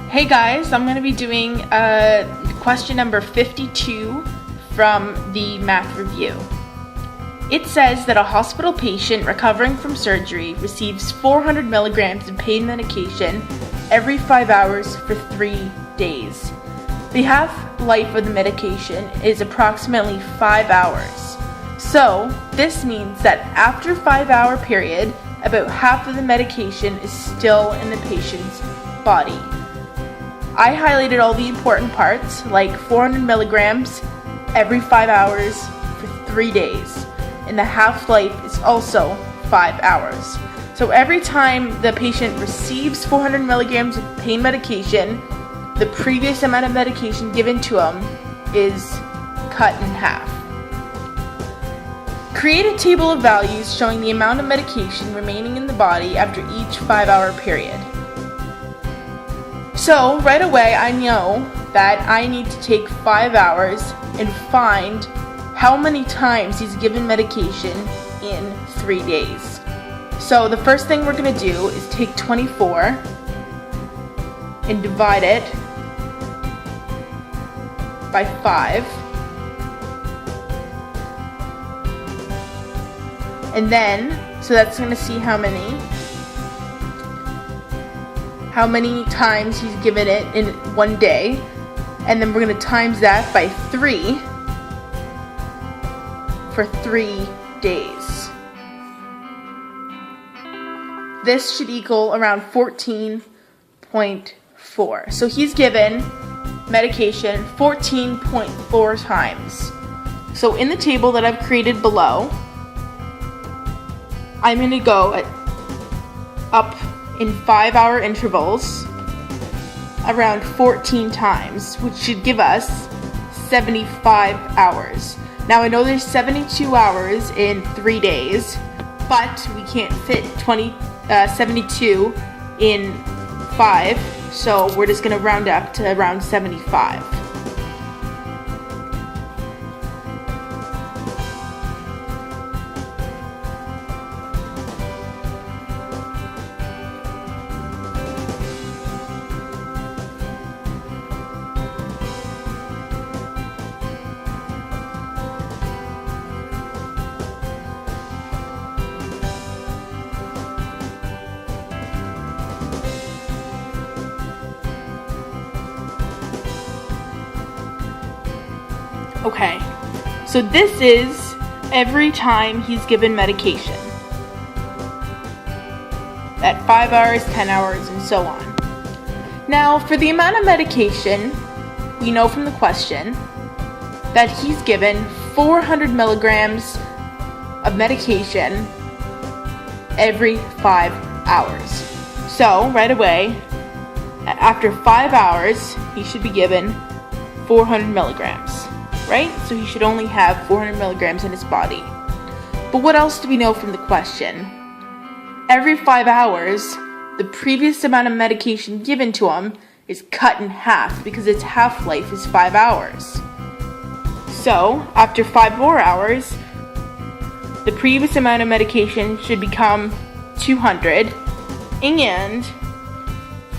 Hey guys, I'm going to be doing question number 52 from the math review. It says that a hospital patient recovering from surgery receives 400 milligrams of pain medication every 5 hours for 3 days. The half-life of the medication is approximately 5 hours. So, this means that after a 5-hour period, about half of the medication is still in the patient's body. I highlighted all the important parts, like 400 milligrams every 5 hours for 3 days. And the half-life is also 5 hours. So every time the patient receives 400 milligrams of pain medication, the previous amount of medication given to him is cut in half. Create a table of values showing the amount of medication remaining in the body after each 5-hour period. So right away I know that I need to take 5 hours and find how many times he's given medication in 3 days. So the first thing we're going to do is take 24 and divide it by 5. And then, so that's going to see how many times he's given it in 1 day. And then we're going to times that by 3 for 3 days. This should equal around 14.4. So he's given medication 14.4 times. So in the table that I've created below, I'm going to go up in 5-hour intervals around 14 times, which should give us 75 hours. Now I know there's 72 hours in 3 days, but we can't fit 72 in 5, so we're just going to round up to around 75. Okay, so this is every time he's given medication. At 5 hours, 10 hours, and so on. Now, for the amount of medication, we know from the question that he's given 400 milligrams of medication every 5 hours. So, right away, after 5 hours, he should be given 400 milligrams. Right? So he should only have 400 milligrams in his body. But what else do we know from the question? Every 5 hours, the previous amount of medication given to him is cut in half because its half-life is 5 hours. So, after 5 more hours, the previous amount of medication should become 200, and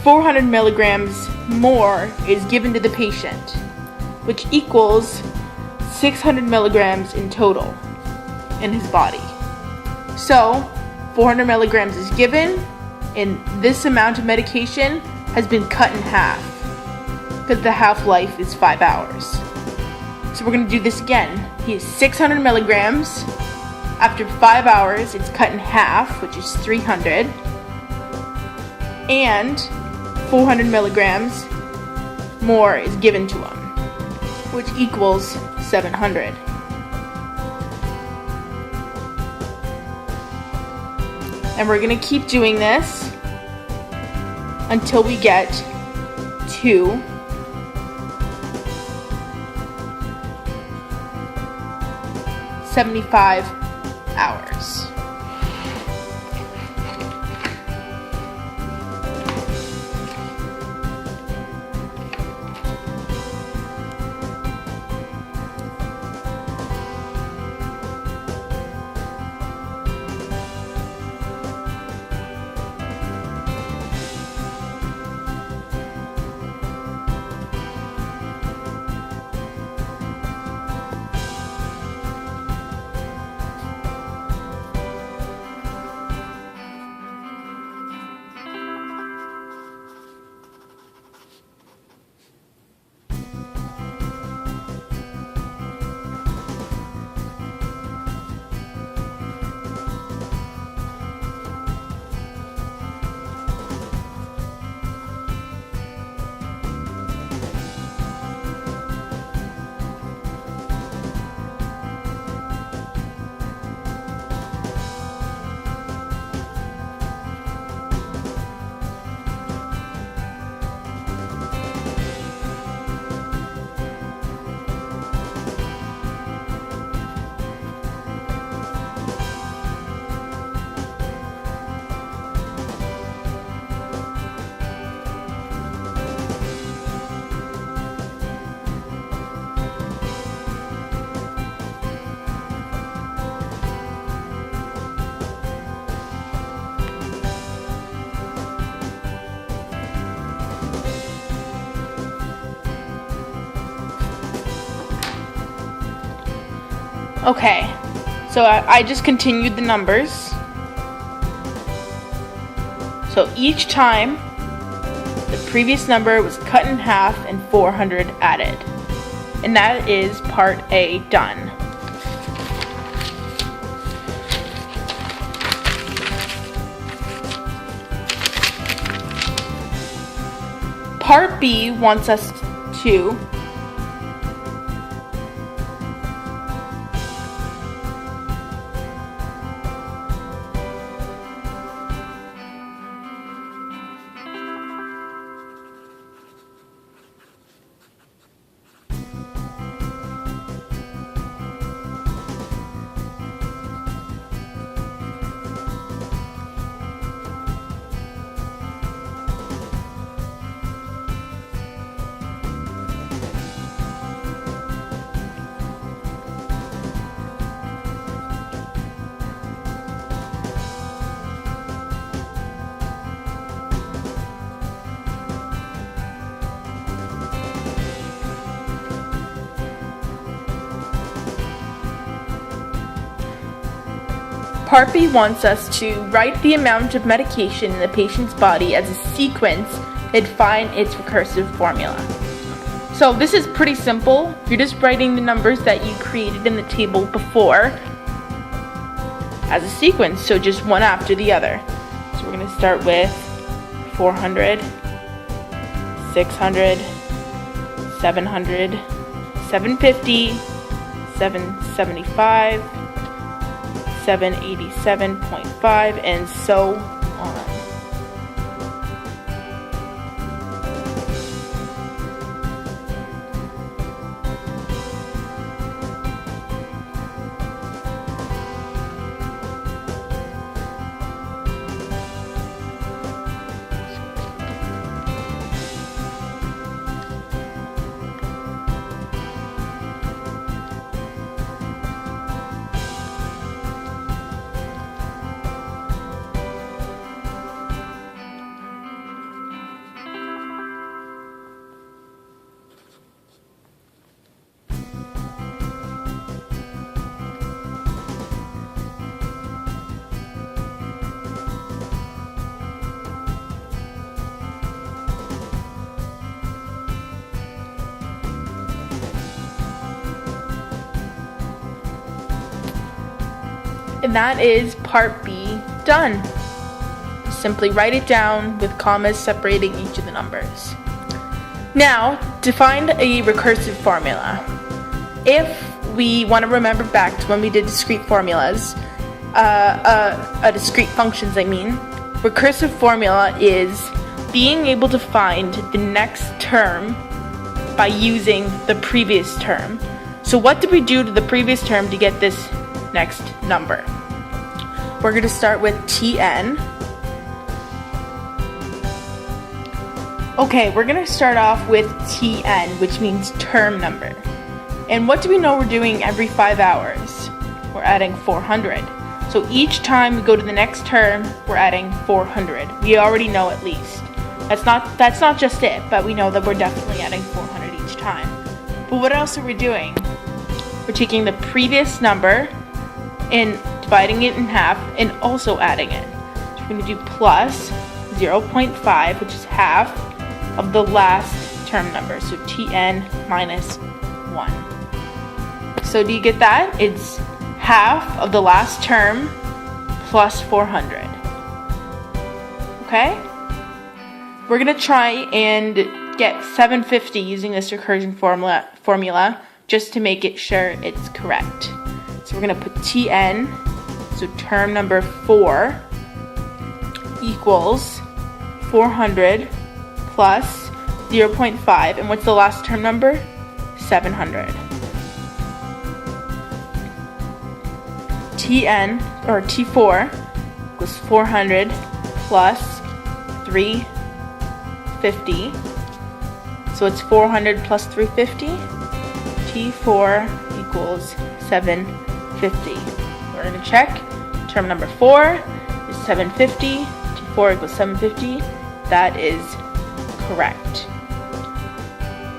400 milligrams more is given to the patient, which equals 600 milligrams in total in his body. So, 400 milligrams is given, and this amount of medication has been cut in half because the half-life is 5 hours. So we're going to do this again. He has 600 milligrams. After 5 hours, it's cut in half, which is 300, and 400 milligrams more is given to him, which equals 700. And we're going to keep doing this until we get to 75 hours. Okay, so I just continued the numbers. So each time, the previous number was cut in half and 400 added. And that is part A done. Part B wants us to Part B wants us to write the amount of medication in the patient's body as a sequence and find its recursive formula. So this is pretty simple. You're just writing the numbers that you created in the table before as a sequence, so just one after the other. So we're going to start with 400, 600, 700, 750, 775, 787.5, and so on. And that is part B done. Simply write it down with commas separating each of the numbers. Now, to find a recursive formula. If we want to remember back to when we did discrete formulas, discrete functions I mean, recursive formula is being able to find the next term by using the previous term. So what did we do to the previous term to get this next number? We're going to start with Tn. Okay, we're going to start off with Tn, which means term number. And what do we know we're doing every 5 hours? We're adding 400. So each time we go to the next term, we're adding 400. We already know at least. That's not just it, but we know that we're definitely adding 400 each time. But what else are we doing? We're taking the previous number and dividing it in half and also adding it. So we're going to do plus 0.5, which is half of the last term number. So Tn minus 1. So do you get that? It's half of the last term plus 400. Okay? We're going to try and get 750 using this recursion formula just to make it sure it's correct. So we're going to put Tn, so term number 4, equals 400 plus 0.5. And what's the last term number? 700. Tn, or T4, equals 400 plus 350. So it's 400 plus 350. T4 equals 750. We're going to check. Term number 4 is 750. T4 equals 750. That is correct.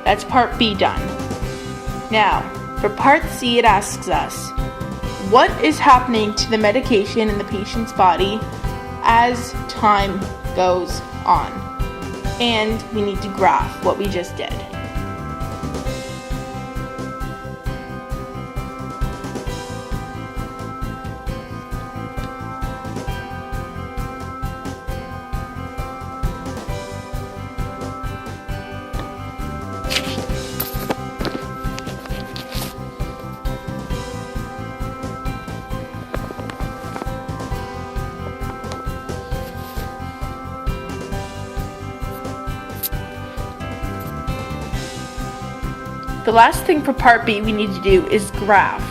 That's part B done. Now, for part C, it asks us, what is happening to the medication in the patient's body as time goes on. And we need to graph what we just did. The last thing for part B we need to do is graph.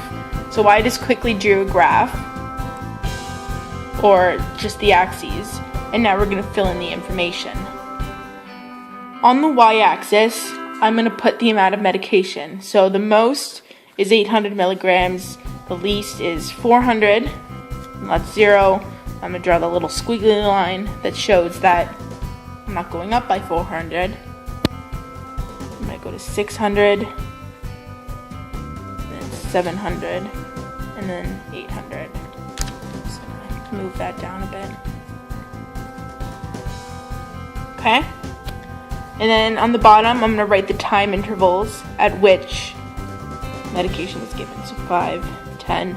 So I just quickly drew a graph, or just the axes, and now we're going to fill in the information. On the y-axis, I'm going to put the amount of medication. So the most is 800 milligrams, the least is 400, and that's 0. I'm going to draw the little squiggly line that shows that I'm not going up by 400. I'm going to go to 600, then 700, and then 800. So I'm going to move that down a bit. Okay? And then on the bottom, I'm going to write the time intervals at which medication was given. So 5, 10,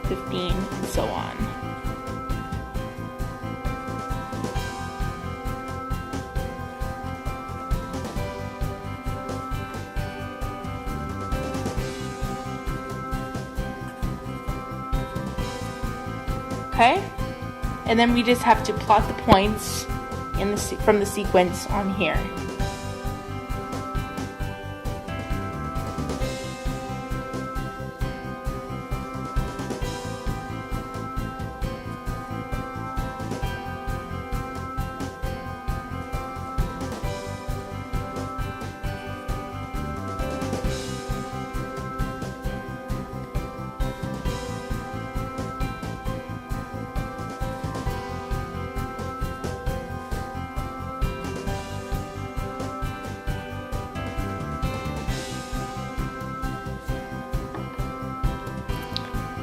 15, and so on. Okay, and then we just have to plot the points from the sequence on here.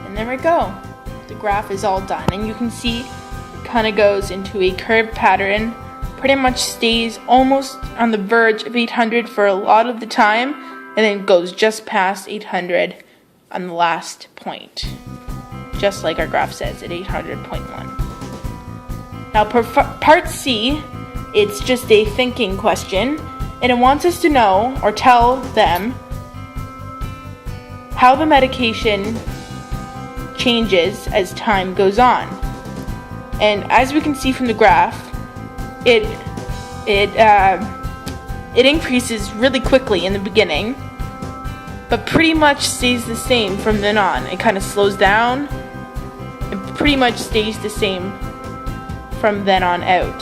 And there we go. The graph is all done, and you can see it kind of goes into a curved pattern, pretty much stays almost on the verge of 800 for a lot of the time, and then goes just past 800 on the last point, just like our graph says at 800.1. Now for part C, it's just a thinking question, and it wants us to know or tell them how the medication changes as time goes on. And as we can see from the graph, it increases really quickly in the beginning, but pretty much stays the same from then on. It kind of slows down and pretty much stays the same from then on out.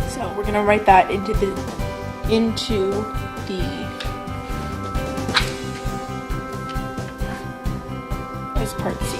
So we're gonna write that into the as part C.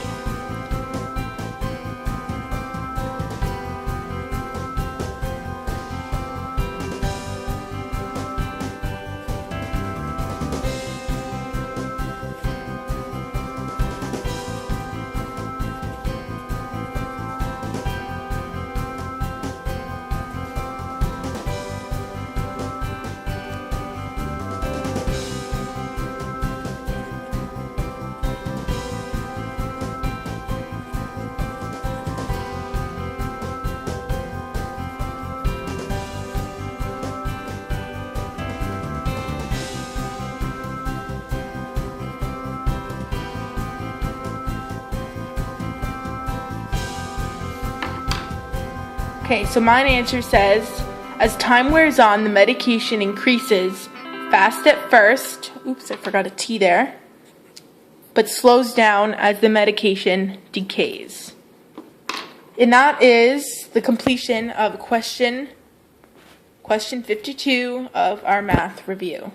Okay, so my answer says, as time wears on, the medication increases fast at first. Oops, I forgot a T there. But slows down as the medication decays. And that is the completion of question 52 of our math review.